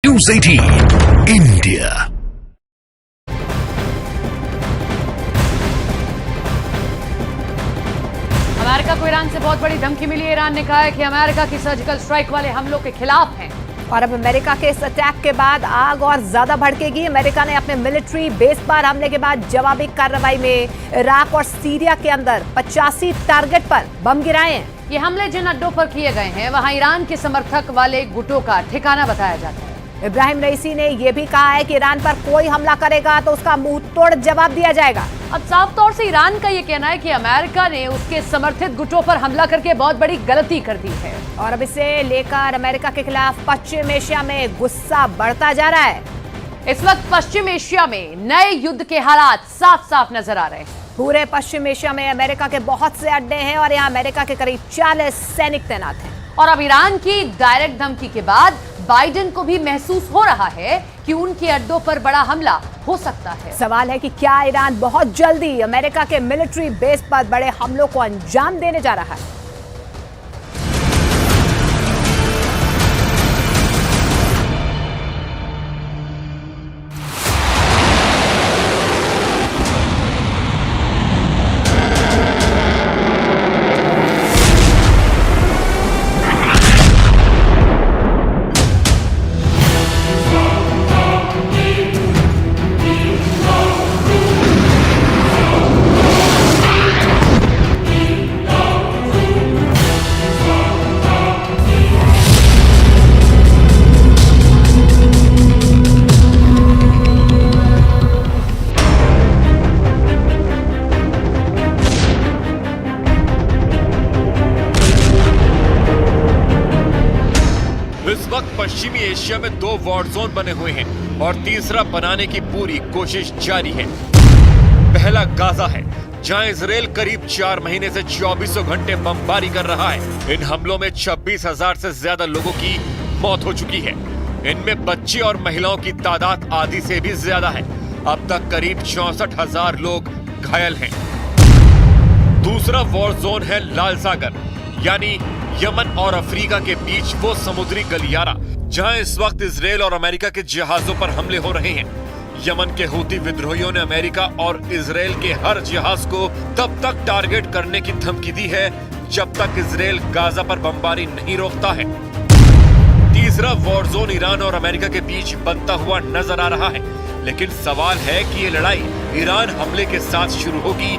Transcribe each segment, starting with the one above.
News 18 India। America को Iran से बहुत बड़ी धमकी मिली है। ईरान ने कहा है कि अमेरिका की सर्जिकल स्ट्राइक वाले हमलों के खिलाफ हैं। और अब अमेरिका के इस अटैक के बाद आग और ज्यादा भड़केगी। अमेरिका ने अपने मिलिट्री बेस पर हमले के बाद जवाबी कार्रवाई में इराक और सीरिया के अंदर 85 टारगेट पर बम गिराए हैं। ये हमले जिन अड्डों पर किए गए हैं वहां ईरान के समर्थक वाले गुटों का ठिकाना बताया जाता है। इब्राहिम रईसी ने यह भी कहा है कि ईरान पर कोई हमला करेगा तो उसका मुंह तोड़ जवाब दिया जाएगा। अब साफ तौर से ईरान का ये कहना है कि अमेरिका ने उसके समर्थित गुटों पर हमला करके बहुत बड़ी गलती कर दी है। और अब इसे लेकर अमेरिका के खिलाफ पश्चिम एशिया में गुस्सा बढ़ता जा रहा है। इस वक्त पश्चिम एशिया में नए युद्ध के हालात साफ साफ नजर आ रहे हैं। पूरे पश्चिम एशिया में अमेरिका के बहुत से अड्डे हैं और यहाँ अमेरिका के करीब 40 सैनिक तैनात हैं। और अब ईरान की डायरेक्ट धमकी के बाद बाइडेन को भी महसूस हो रहा है कि उनके अड्डों पर बड़ा हमला हो सकता है। सवाल है कि क्या ईरान बहुत जल्दी अमेरिका के मिलिट्री बेस पर बड़े हमलों को अंजाम देने जा रहा है। इस वक्त पश्चिमी एशिया में 2 वॉर जोन बने हुए हैं और तीसरा बनाने की पूरी कोशिश जारी है। पहला गाजा है, जहां इजराइल करीब 4 महीने से 2400 घंटे बमबारी कर रहा है। इन हमलों में 26,000 से ज्यादा लोगों की मौत हो चुकी है। इनमें बच्चे और महिलाओं की तादाद आधी से भी ज्यादा है। अब तक करीब 64,000 लोग घायल हैं। दूसरा वॉर जोन है लाल सागर, यानी यमन और अफ्रीका के बीच वो समुद्री गलियारा जहां इस वक्त इजराइल और अमेरिका के जहाजों पर हमले हो रहे हैं। यमन के हूती विद्रोहियों ने अमेरिका और इजराइल के हर जहाज को तब तक टारगेट करने की धमकी दी है जब तक इजराइल गाजा पर बमबारी नहीं रोकता है। तीसरा वॉर जोन ईरान और अमेरिका के बीच बनता हुआ नजर आ रहा है, लेकिन सवाल है कि ये लड़ाई ईरान हमले के साथ शुरू होगी।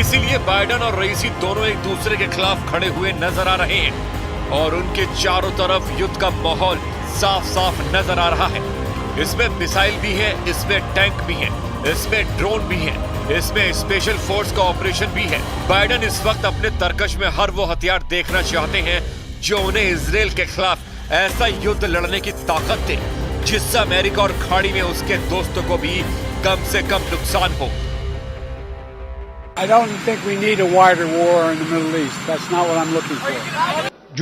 इसीलिए बाइडेन और रईसी दोनों एक दूसरे के खिलाफ खड़े हुए नजर आ रहे हैं और उनके चारों तरफ युद्ध का माहौल साफ साफ नजर आ रहा है। इसमें मिसाइल भी है, इसमें टैंक भी है, इसमें ड्रोन भी है, इसमें स्पेशल फोर्स का ऑपरेशन भी है। बाइडेन इस वक्त अपने तरकश में हर वो हथियार देखना चाहते हैं जो उन्हें इजराइल के खिलाफ ऐसा युद्ध लड़ने की ताकत दे जिससे अमेरिका और खाड़ी में उसके दोस्तों को भी कम से कम नुकसान हो। I don't think we need a wider war in the Middle East. That's not what I'm looking for.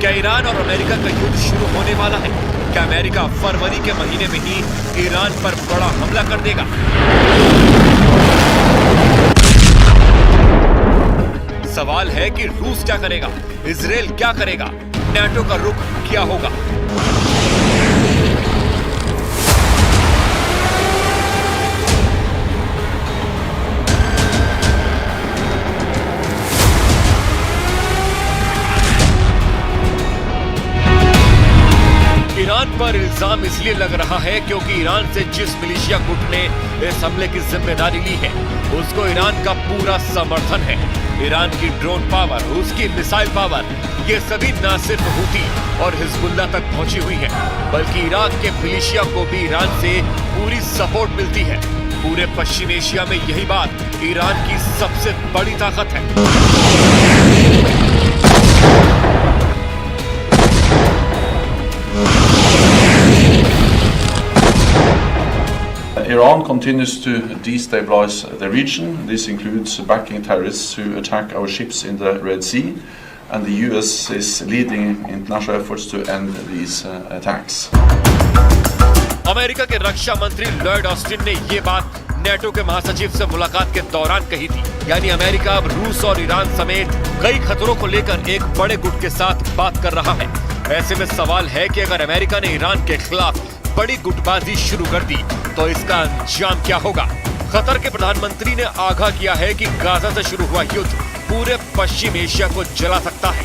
क्या ईरान और अमेरिका का युद्ध शुरू होने वाला है? क्या अमेरिका फरवरी के महीने में ही ईरान पर बड़ा हमला कर देगा? सवाल है कि रूस क्या करेगा, इजराइल क्या करेगा, नाटो का रुख क्या होगा? ईरान पर इल्जाम इसलिए लग रहा है क्योंकि ईरान से जिस मिलिशिया गुट ने इस हमले की जिम्मेदारी ली है उसको ईरान का पूरा समर्थन है। ईरान की ड्रोन पावर, उसकी मिसाइल पावर, ये सभी न सिर्फ हूती और हिजबुल्लाह तक पहुंची हुई है बल्कि इराक के मिलिशिया को भी ईरान से पूरी सपोर्ट मिलती है। पूरे पश्चिम एशिया में यही बात ईरान की सबसे बड़ी ताकत है। Iran continues to destabilize the region. This includes backing terrorists who attack our ships in the Red Sea and the US is leading international efforts to end these attacks. America के रक्षा मंत्री Lloyd Austin ने ये बात NATO के महासचिव से मुलाकात के दौरान कही थी। यानी अमेरिका अब रूस और ईरान समेत कई खतरों को लेकर एक बड़े गुट के साथ बात कर रहा है। ऐसे में सवाल है कि अगर अमेरिका ने ईरान के खिलाफ बड़ी गुटबाजी शुरू कर दी तो इसका अंजाम क्या होगा। कतर के प्रधानमंत्री ने आगाह किया है कि गाजा से शुरू हुआ युद्ध पूरे पश्चिम एशिया को जला सकता है।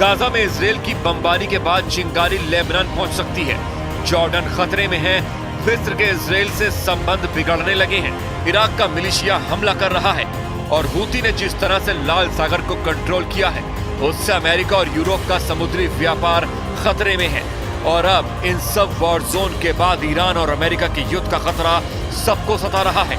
गाजा में इजराइल की बमबारी के बाद चिंगारी लेबनान पहुंच सकती है। जॉर्डन खतरे में है। मिस्र के इजराइल से संबंध बिगड़ने लगे हैं। इराक का मिलिशिया हमला कर रहा है और हूती ने जिस तरह से लाल सागर को कंट्रोल किया है उससे अमेरिका और यूरोप का समुद्री व्यापार खतरे में है। और अब इन सब वॉर जोन के बाद ईरान और अमेरिका के युद्ध का खतरा सबको सता रहा है।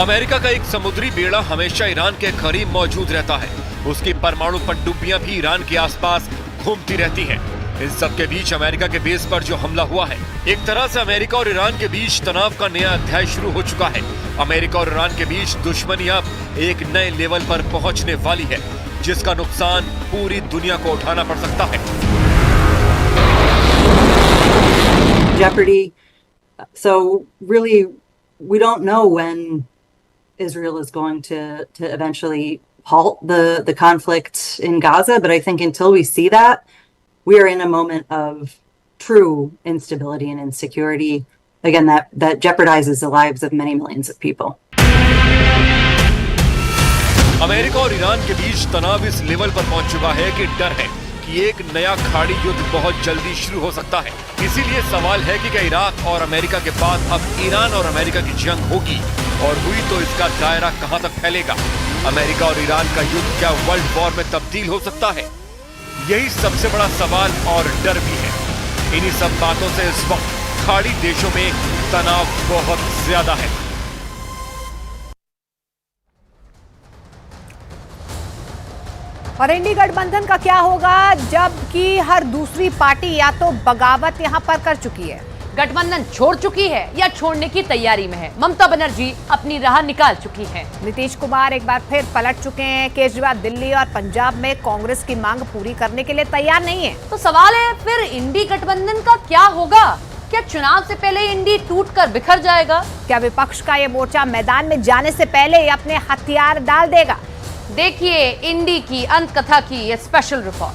अमेरिका का एक समुद्री बेड़ा हमेशा ईरान के करीब मौजूद रहता है। उसकी परमाणु पनडुब्बियां भी ईरान के आसपास घूमती रहती हैं। इन सब के बीच अमेरिका के बेस पर जो हमला हुआ है, एक तरह से अमेरिका और ईरान के बीच तनाव का नया अध्याय शुरू हो चुका है। अमेरिका और ईरान के बीच दुश्मनी अब एक नए लेवल पर पहुंचने वाली है, जिसका नुकसान पूरी दुनिया को उठाना पड़ सकता है। Jeopardy. So really, we don't know when Israel is going to eventually halt the conflict in Gaza, but I think until we see that, we are in a moment of true instability and insecurity. Again, that jeopardizes the lives of many millions of people. America और Iran के बीच तनाव इस level पर पहुंच चुका है कि डर है कि एक नया खाड़ी युद्ध बहुत जल्दी शुरू हो सकता है। इसीलिए सवाल है कि क्या इराक और अमेरिका के बाद अब ईरान और अमेरिका की जंग होगी, और हुई तो इसका दायरा कहां तक फैलेगा। अमेरिका और ईरान का युद्ध क्या वर्ल्ड वॉर में तब्दील हो सकता है? यही सबसे बड़ा सवाल और डर भी है। इन्हीं सब बातों से इस वक्त खाड़ी देशों में तनाव बहुत ज्यादा है। और इंडी गठबंधन का क्या होगा, जबकि हर दूसरी पार्टी या तो बगावत यहां पर कर चुकी है, गठबंधन छोड़ चुकी है या छोड़ने की तैयारी में है। ममता बनर्जी अपनी राह निकाल चुकी हैं। नीतीश कुमार एक बार फिर पलट चुके हैं। केजरीवाल दिल्ली और पंजाब में कांग्रेस की मांग पूरी करने के लिए तैयार नहीं है। तो सवाल है फिर इंडी गठबंधन का क्या होगा? क्या चुनाव से पहले इंडी टूटकर बिखर जाएगा? क्या विपक्ष का ये मोर्चा मैदान में जाने से पहले अपने हथियार डाल देगा? देखिए इंडी की अंत कथा की ये स्पेशल रिपोर्ट।